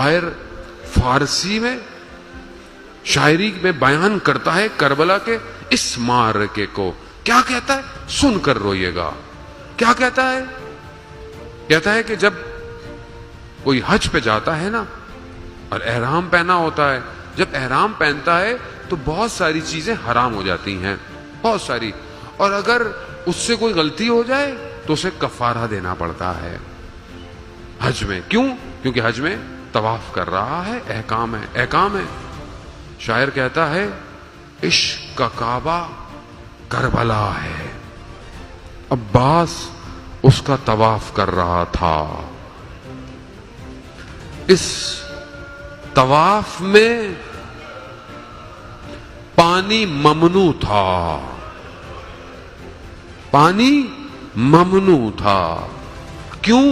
शायर फारसी में शायरी में बयान करता है करबला के इस मारके को। क्या कहता है? सुनकर रोइएगा। क्या कहता है? कहता है कि जब कोई हज पे जाता है ना और एहराम पहना होता है, जब एहराम पहनता है तो बहुत सारी चीजें हराम हो जाती हैं, बहुत सारी, और अगर उससे कोई गलती हो जाए तो उसे कफारा देना पड़ता है हज में। क्यों? क्योंकि हज में तवाफ कर रहा है, एहकाम है, एहकाम है। शायर कहता है इश्क का काबा करबला है, अब्बास उसका तवाफ कर रहा था। इस तवाफ में पानी ममनू था, पानी ममनू था। क्यों?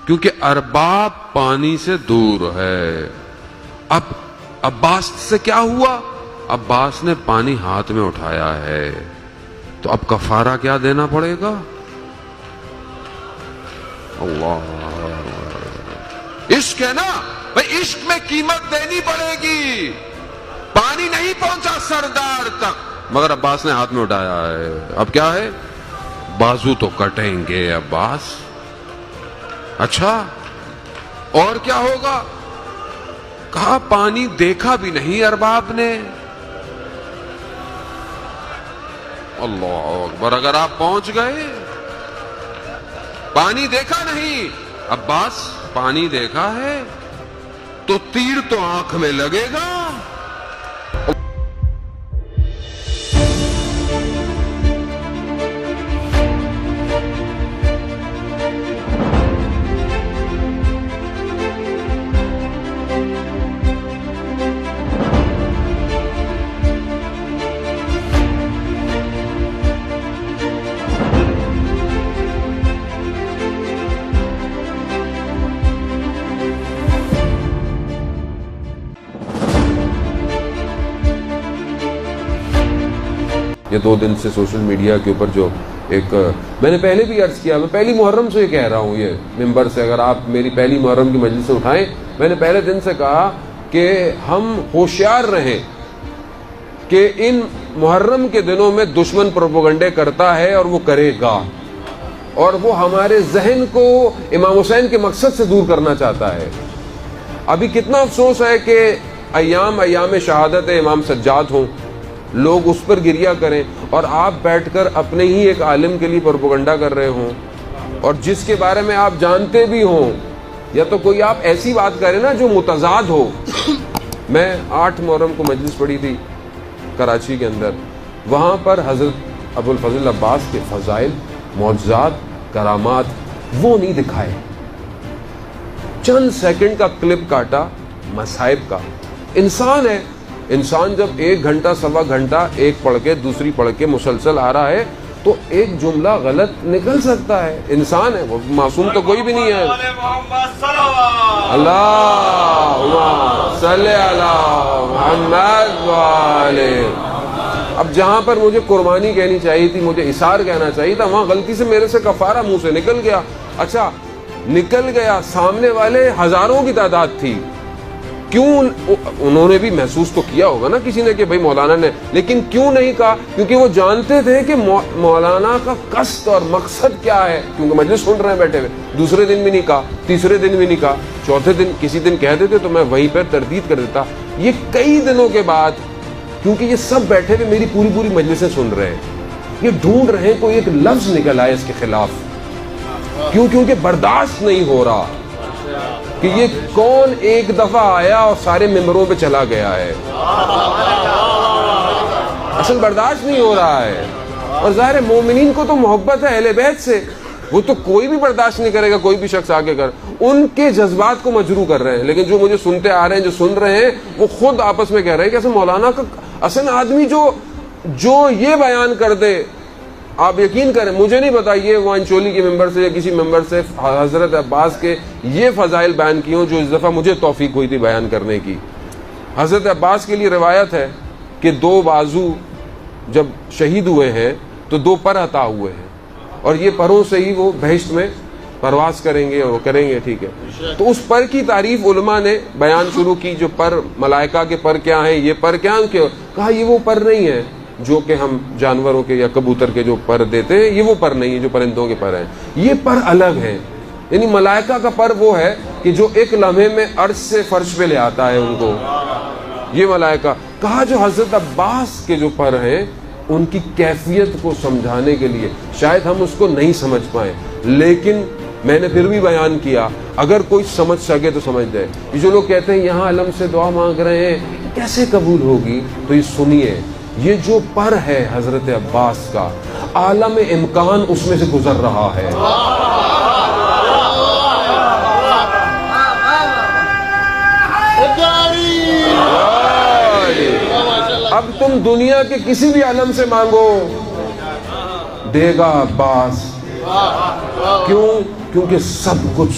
क्योंकि अरबाब पानी से दूर है। अब अब्बास से क्या हुआ? अब्बास ने पानी हाथ में उठाया है, तो अब कफारा क्या देना पड़ेगा? अल्लाह, इश्क है ना भाई, इश्क में कीमत देनी पड़ेगी। पानी नहीं पहुंचा सरदार तक, मगर अब्बास ने हाथ में उठाया है। अब क्या है? बाजू तो कटेंगे अब्बास। अच्छा, और क्या होगा? कहा पानी देखा भी नहीं अरबाब ने। अल्लाह अकबर, अगर आप पहुंच गए, पानी देखा नहीं, अब्बास पानी देखा है, तो तीर तो आंख में लगेगा। ये 2 दिन से सोशल मीडिया के ऊपर जो एक, मैंने पहले भी अर्ज किया, मैं पहली मुहर्रम से ये कह रहा हूँ, ये मिंबर से, अगर आप मेरी पहली मुहर्रम की मजलिस से उठाएं, मैंने पहले दिन से कहा कि हम होशियार रहें कि इन मुहर्रम के दिनों में दुश्मन प्रोपेगेंडे करता है और वो करेगा, और वो हमारे जहन को इमाम हुसैन के मकसद से दूर करना चाहता है। अभी कितना अफसोस है कि अयाम शहादत इमाम सज्जाद हों, लोग उस पर गिरिया करें और आप बैठकर अपने ही एक आलिम के लिए प्रोपेगेंडा कर रहे हों, और जिसके बारे में आप जानते भी हों, या तो कोई आप ऐसी बात करें ना जो मुतजाद हो। मैं 8 मुहर्रम को मजलिस पढ़ी थी कराची के अंदर, वहाँ पर हज़रत अबुल फज़ल अब्बास के फ़ज़ाइल, मौजज़ात, करामात वो नहीं दिखाए, चंद सेकंड का क्लिप काटा मसाइब का। इंसान है, इंसान जब 1 घंटा सवा घंटा एक पढ़ के दूसरी पढ़ के मुसलसल आ रहा है तो एक जुमला गलत निकल सकता है। इंसान है, वो मासूम तो कोई भी नहीं है। अल्लाहुम्मा सल्ली अला मुहम्मद व आले। अब जहां पर मुझे कुर्बानी कहनी चाहिए थी, मुझे इसार कहना चाहिए था, वहां गलती से मेरे से कफारा मुंह से निकल गया। अच्छा, निकल गया, सामने वाले हजारों की तादाद थी, क्यों? उन्होंने भी महसूस तो किया होगा ना किसी ने कि भाई मौलाना ने, लेकिन क्यों नहीं कहा? क्योंकि वो जानते थे कि मौलाना का कष्ट और मकसद क्या है, क्योंकि मजलिस सुन रहे हैं बैठे हुए। दूसरे दिन भी नहीं कहा, तीसरे दिन भी नहीं कहा, चौथे दिन किसी दिन कह देते तो मैं वहीं पर तरदीद कर देता। ये कई दिनों के बाद, क्योंकि ये सब बैठे हुए मेरी पूरी पूरी मजलिसें सुन रहे हैं, ये ढूंढ रहे हैं कोई एक लफ्ज निकल आए इसके खिलाफ। क्यों? क्योंकि बर्दाश्त नहीं हो रहा कि ये कौन एक दफा आया और सारे मेंबरों पे चला गया है। असल बर्दाश्त नहीं हो रहा है। और ज़ाहिर है मोमिनीन को तो मोहब्बत है अहले बैत से, वो तो कोई भी बर्दाश्त नहीं करेगा, कोई भी शख्स आगे कर, उनके जज्बात को मजरू कर रहे हैं। लेकिन जो मुझे सुनते आ रहे हैं, जो सुन रहे हैं, वो खुद आपस में कह रहे हैं कि असल मौलाना का, असल आदमी जो ये बयान कर दे, आप यकीन करें, मुझे नहीं पता ये वांचोली के मेंबर से या किसी मेंबर से हजरत अब्बास के ये फ़ज़ाइल बयान किए हों जो इस दफ़ा मुझे तौफीक हुई थी बयान करने की। हजरत अब्बास के लिए रिवायत है कि 2 बाजू जब शहीद हुए हैं तो 2 पर अता हुए हैं, और ये परों से ही वो बहिश्त में परवास करेंगे और वो करेंगे, ठीक है। तो उस पर की तारीफ उलमा ने बयान शुरू की, जो पर मलाइका के पर क्या हैं, ये पर क्या हैं, कहा ये वो पर नहीं है जो कि हम जानवरों के या कबूतर के जो पर देते हैं, ये वो पर नहीं है जो परिंदों के पर हैं, ये पर अलग है। यानी मलाइका का पर वो है कि जो एक लम्हे में अर्श से फर्श पे ले आता है उनको, ये मलाइका। कहा जो हजरत अब्बास के जो पर हैं उनकी कैफियत को समझाने के लिए शायद हम उसको नहीं समझ पाए, लेकिन मैंने फिर भी बयान किया, अगर कोई समझ सके तो समझ जाए। ये जो लोग कहते हैं यहाँ अलम से दुआ मांग रहे हैं, कैसे कबूल होगी, तो ये सुनिए, ये जो पर है हजरत अब्बास का, आलम इम्कान उसमें से गुजर रहा है। अब तुम दुनिया के किसी भी आलम से मांगो, देगा अब्बास। क्यों? क्योंकि सब कुछ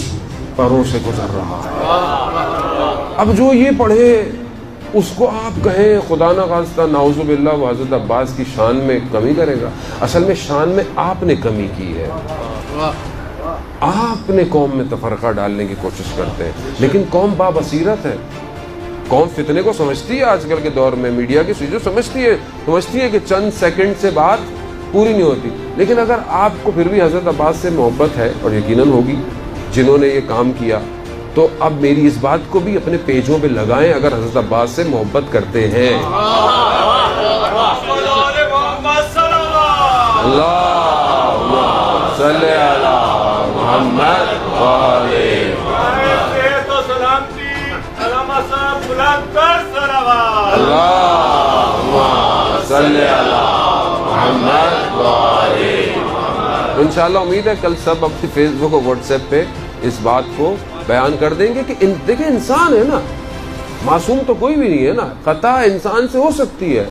परों से गुजर रहा है। अब जो ये पढ़े उसको आप कहें खुदा ना खास्ता नाउजुबिल्लाह वो हज़रत अब्बास की शान में कमी करेगा। असल में शान में आपने कमी की है, आपने कौम में तफरका डालने की कोशिश करते हैं, लेकिन कौम बाबसीरत है, कौम फितने को समझती है। आजकल के दौर में मीडिया की चीज़ों समझती है कि चंद सेकंड से बात पूरी नहीं होती। लेकिन अगर आपको फिर भी हज़रत अब्बास से मोहब्बत है, और यकीनन होगी जिन्होंने ये काम किया, तो अब मेरी इस बात को भी अपने पेजों पे लगाएं अगर हज़रत अब्बास से मोहब्बत करते हैं। अल्लाहुम्मा सल्ली अला मुहम्मद व आले इंशाअल्लाह। उम्मीद है कल सब अपनी फेसबुक और व्हाट्सएप पे इस बात को बयान कर देंगे कि देखिए इंसान है ना, मासूम तो कोई भी नहीं है ना, खता इंसान से हो सकती है।